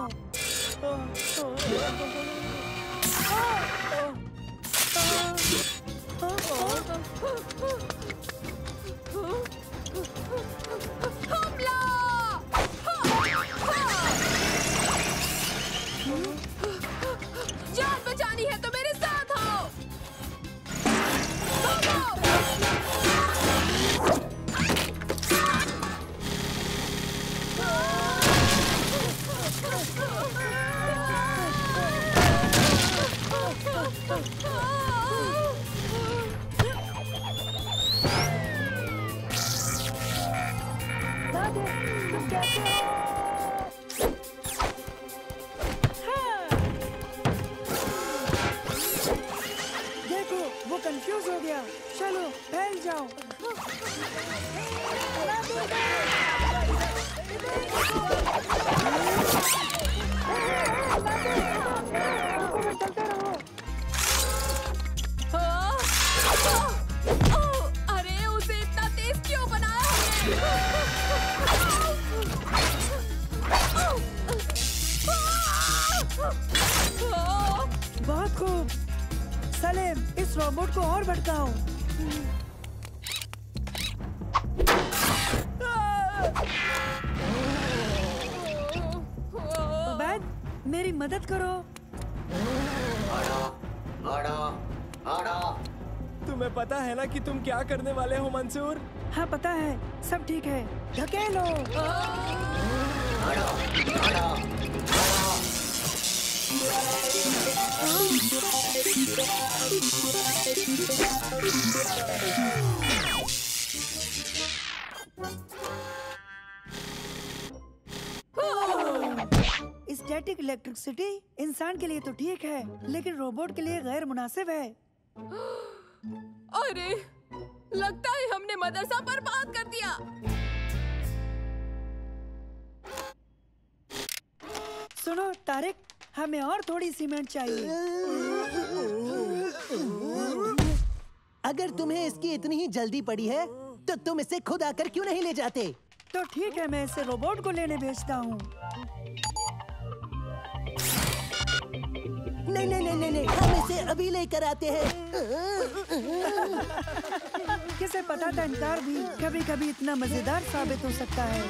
हमला! जान बचानी है तो मेरे साथ आओ। देखो, वो कंफ्यूज हो गया। चलो फैल जाओ। अरे उसे इतना तेज क्यों बनाया हमने? बहुत खूब सलेम, इस रोबोट को और भड़काओ। बैद, मेरी मदद करो। तुम्हें पता है ना कि तुम क्या करने वाले हो मंसूर? हाँ पता है, सब ठीक है। धकेलो। स्टैटिक इलेक्ट्रिसिटी इंसान के लिए तो ठीक है, लेकिन रोबोट के लिए गैर मुनासिब है। अरे, लगता है हमने मदरसा बर्बाद कर दिया। सुनो तारिक, हमें और थोड़ी सीमेंट चाहिए। अगर तुम्हें इसकी इतनी ही जल्दी पड़ी है तो तुम इसे खुद आकर क्यों नहीं ले जाते? तो ठीक है, मैं इसे रोबोट को लेने भेजता हूँ। नहीं नहीं नहीं नहीं, हम इसे अभी लेकर आते हैं। किसे पता था इनकार भी कभी कभी इतना मजेदार साबित हो सकता है।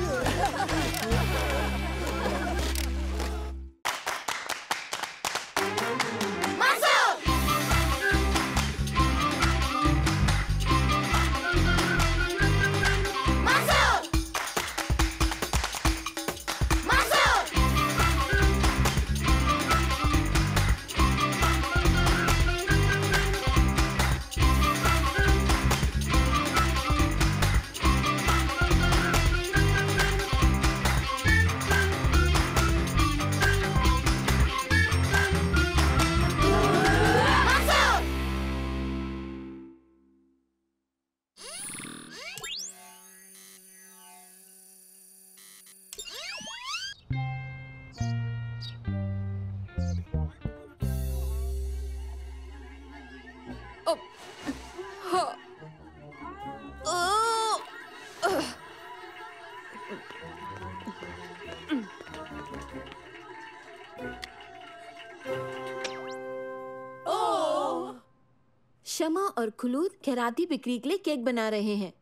शमा और खुलूद खैराती बिक्री के लिए केक बना रहे हैं।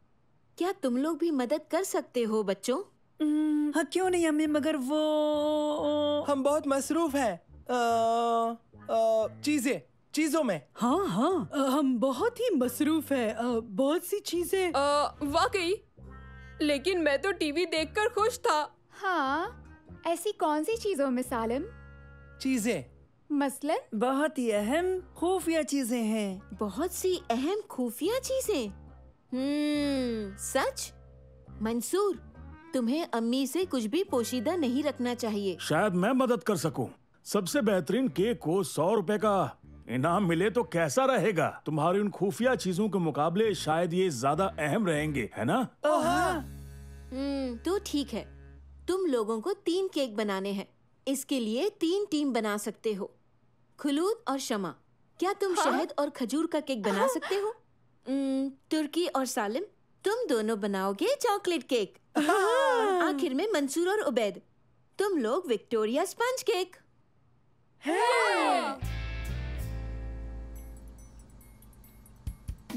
क्या तुम लोग भी मदद कर सकते हो बच्चों? हाँ क्यों नहीं अम्मी, मगर वो हम बहुत मसरूफ हैं चीजों में। हाँ हाँ, हम बहुत ही मसरूफ है, बहुत सी चीजें। वाकई, लेकिन मैं तो टीवी देखकर खुश था। हाँ, ऐसी कौन सी चीजों में सालिम? चीजें मसलन बहुत ही अहम खुफिया चीजें हैं। बहुत सी अहम खुफिया चीजें। सच? मंसूर, तुम्हें अम्मी से कुछ भी पोशीदा नहीं रखना चाहिए। शायद मैं मदद कर सकूं। सबसे बेहतरीन केक को 100 रुपए का इनाम मिले तो कैसा रहेगा? तुम्हारी उन खुफिया चीजों के मुकाबले शायद ये ज्यादा अहम रहेंगे, है ना? तो ठीक है, तुम लोगों को 3 केक बनाने हैं। इसके लिए 3 टीम बना सकते हो। खुलूद और शमा, क्या तुम शहद और खजूर का केक बना सकते हो? तुर्की और सालिम, तुम दोनों बनाओगे चॉकलेट केक। आखिर में मंसूर और उबैद, तुम लोग विक्टोरिया स्पंज केक।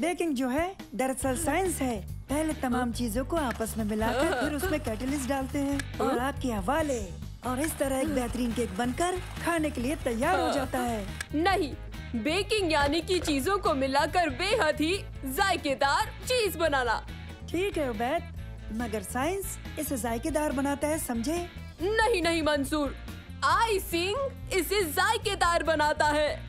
बेकिंग जो है दरअसल साइंस है। पहले तमाम चीजों को आपस में मिलाकर फिर उसमें कैटलिस्ट डालते हैं और आग के हवाले, और इस तरह एक बेहतरीन केक बनकर खाने के लिए तैयार हो जाता है। नहीं, बेकिंग यानी कि चीजों को मिलाकर बेहद ही जायकेदार चीज बनाना। ठीक है उबैद, मगर साइंस इसे जायकेदार बनाता है, समझे? नहीं नहीं मंसूर, आइसिंग इसे जायकेदार बनाता है।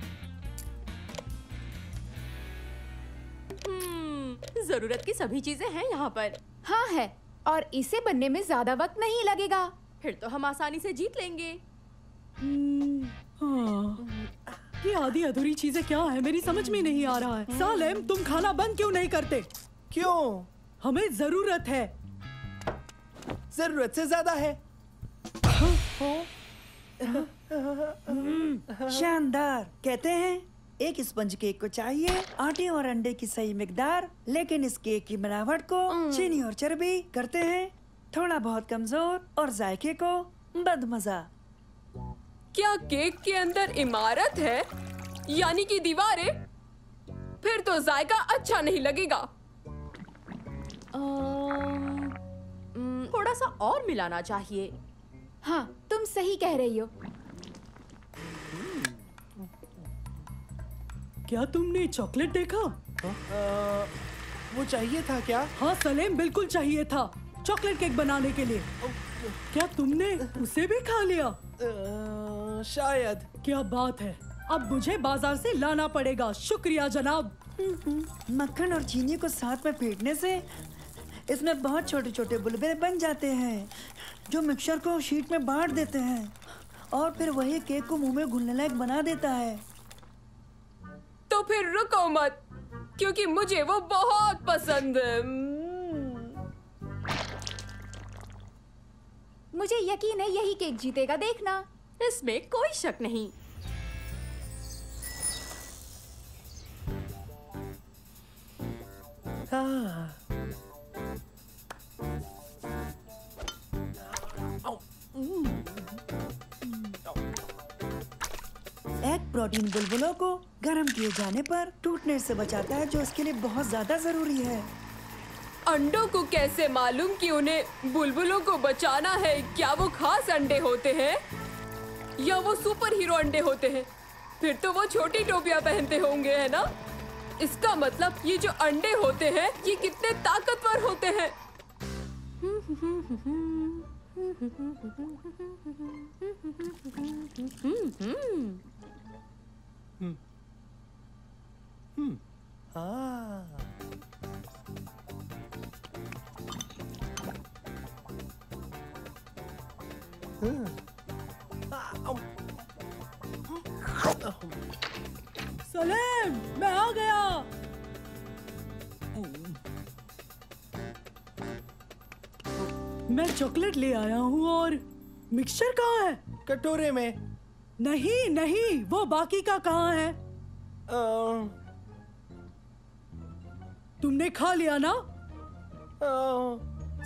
जरूरत की सभी चीजें हैं यहाँ पर। हाँ है, और इसे बनने में ज्यादा वक्त नहीं लगेगा। फिर तो हम आसानी से जीत लेंगे। ये आधी अधूरी चीजें क्या है, मेरी समझ में नहीं आ रहा है। सालेम, तुम खाना बंद क्यों नहीं करते? क्यों? हमें जरूरत है। जरूरत से ज्यादा है। शानदार। कहते हैं एक स्पंज केक को चाहिए आटे और अंडे की सही मिकदार, लेकिन इस केक की बनावट को चीनी और चर्बी करते हैं थोड़ा बहुत कमजोर और जायके को बदमजा। क्या केक के अंदर इमारत है, यानी कि दीवारें? फिर तो जायका अच्छा नहीं लगेगा। थोड़ा सा और मिलाना चाहिए। हाँ, तुम सही कह रही हो। क्या तुमने चॉकलेट देखा? वो चाहिए था क्या? हाँ सलेम, बिल्कुल चाहिए था चॉकलेट केक बनाने के लिए। क्या तुमने उसे भी खा लिया? शायद। क्या बात है, अब मुझे बाजार से लाना पड़ेगा। शुक्रिया जनाब। मक्खन और चीनी को साथ में फेंटने से इसमें बहुत छोटे छोटे बुलबुले बन जाते हैं जो मिक्सचर को शीट में बांट देते हैं, और फिर वही केक को मुंह में घुलने लायक बना देता है। तो फिर रुको मत, क्योंकि मुझे वो बहुत पसंद है। मुझे यकीन है यही केक जीतेगा, देखना। इसमें कोई शक नहीं। हाँ। एग प्रोटीन बुलबुलों को गर्म किए जाने पर टूटने से बचाता है, जो इसके लिए बहुत ज्यादा जरूरी है। अंडों को कैसे मालूम कि उन्हें बुलबुलों को बचाना है? क्या वो खास अंडे होते हैं या वो सुपर हीरो अंडे होते हैं? फिर तो वो छोटी टोपियां पहनते होंगे, है ना? इसका मतलब ये जो अंडे होते हैं ये कितने ताकतवर होते हैं। सलेम, मैं आ गया। मैं चॉकलेट ले आया हूँ। और मिक्सचर कहाँ है? कटोरे में। नहीं नहीं, वो बाकी का कहाँ है? तुमने खा लिया ना?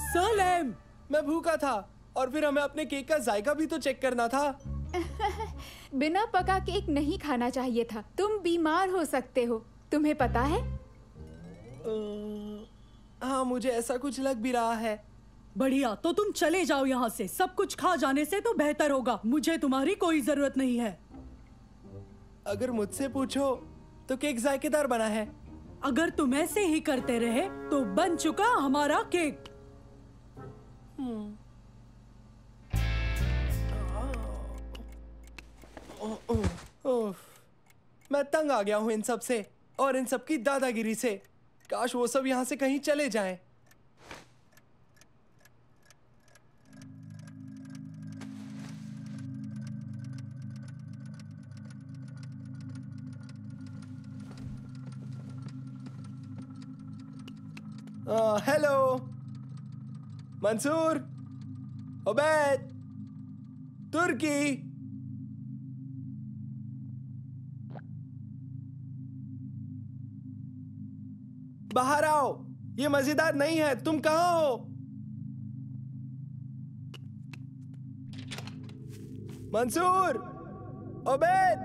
सलेम, मैं भूखा था, और फिर हमें अपने केक का जायका भी तो चेक करना था। बिना पका केक नहीं खाना चाहिए था, तुम बीमार हो सकते हो। तुम्हें पता है? हाँ, मुझे ऐसा कुछ लग भी रहा है। बढ़िया, तो तुम चले जाओ यहाँ से। सब कुछ खा जाने से तो बेहतर होगा। मुझे तुम्हारी कोई जरूरत नहीं है। अगर मुझसे पूछो तो केक जायकेदार बना है। अगर तुम ऐसे ही करते रहे तो बन चुका हमारा केक। मैं तंग आ गया हूँ इन सब से और इन सब की दादागिरी से। काश वो सब यहाँ से कहीं चले जाएं। हेलो मंसूर, उबैद, तुर्की। बाहर आओ, ये मजेदार नहीं है। तुम कहाँ हो? मंसूर, उबैद,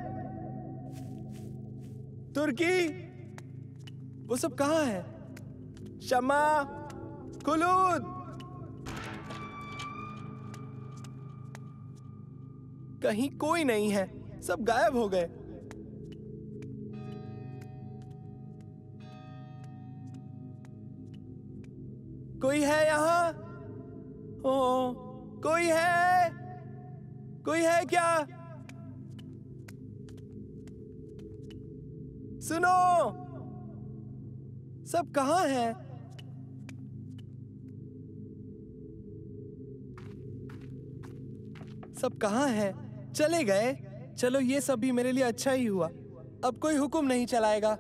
तुर्की, वो सब कहाँ है? शमा, खुलूद, कहीं कोई नहीं है। सब गायब हो गए। कोई है यहाँ? ओ, कोई है? कोई है क्या? सुनो, सब कहाँ हैं? सब कहाँ हैं? चले गए? चलो, ये सब भी मेरे लिए अच्छा ही हुआ। अब कोई हुक्म नहीं चलाएगा।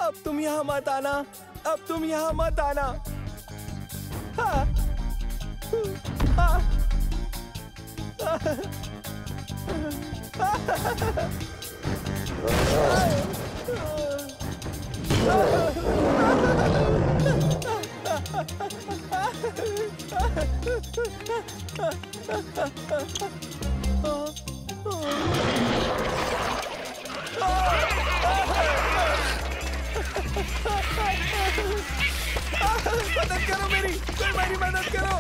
अब तुम यहाँ मत आना। अब तुम यहाँ मत आना। हाँ। हाँ। मदद करो मेरी, कोई मेरी मदद करो।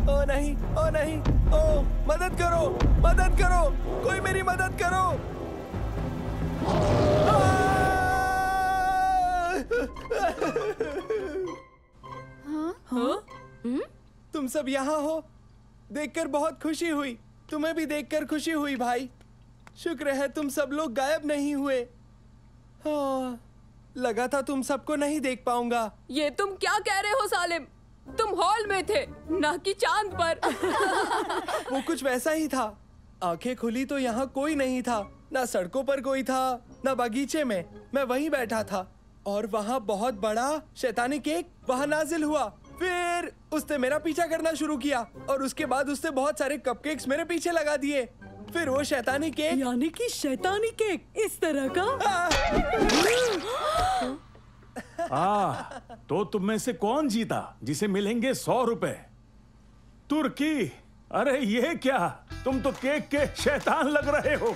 ओ नहीं, ओ नहीं, ओ मदद करो, मदद करो, कोई मेरी मदद करो। हाँ? तुम सब यहाँ हो, देखकर बहुत खुशी हुई। तुम्हें भी देखकर खुशी हुई भाई। शुक्र है तुम सब लोग गायब नहीं हुए। हाँ, लगा था तुम सबको नहीं देख पाऊंगा। ये तुम क्या कह रहे हो सालिम? तुम हॉल में थे, ना कि चांद पर। वो कुछ वैसा ही था। आंखें खुली तो यहाँ कोई नहीं था। ना सड़कों पर कोई था, ना बगीचे में। मैं वहीं बैठा था और वहाँ बहुत बड़ा शैतानी केक वहाँ नाजिल हुआ। फिर उसने मेरा पीछा करना शुरू किया और उसके बाद उसने बहुत सारे कपकेक्स मेरे पीछे लगा दिए। फिर वो शैतानी केक, यानी कि शैतानी केक इस तरह का। तो तुम में से कौन जीता जिसे मिलेंगे 100 रुपए? तुर्की, अरे ये क्या, तुम तो केक के शैतान लग रहे हो।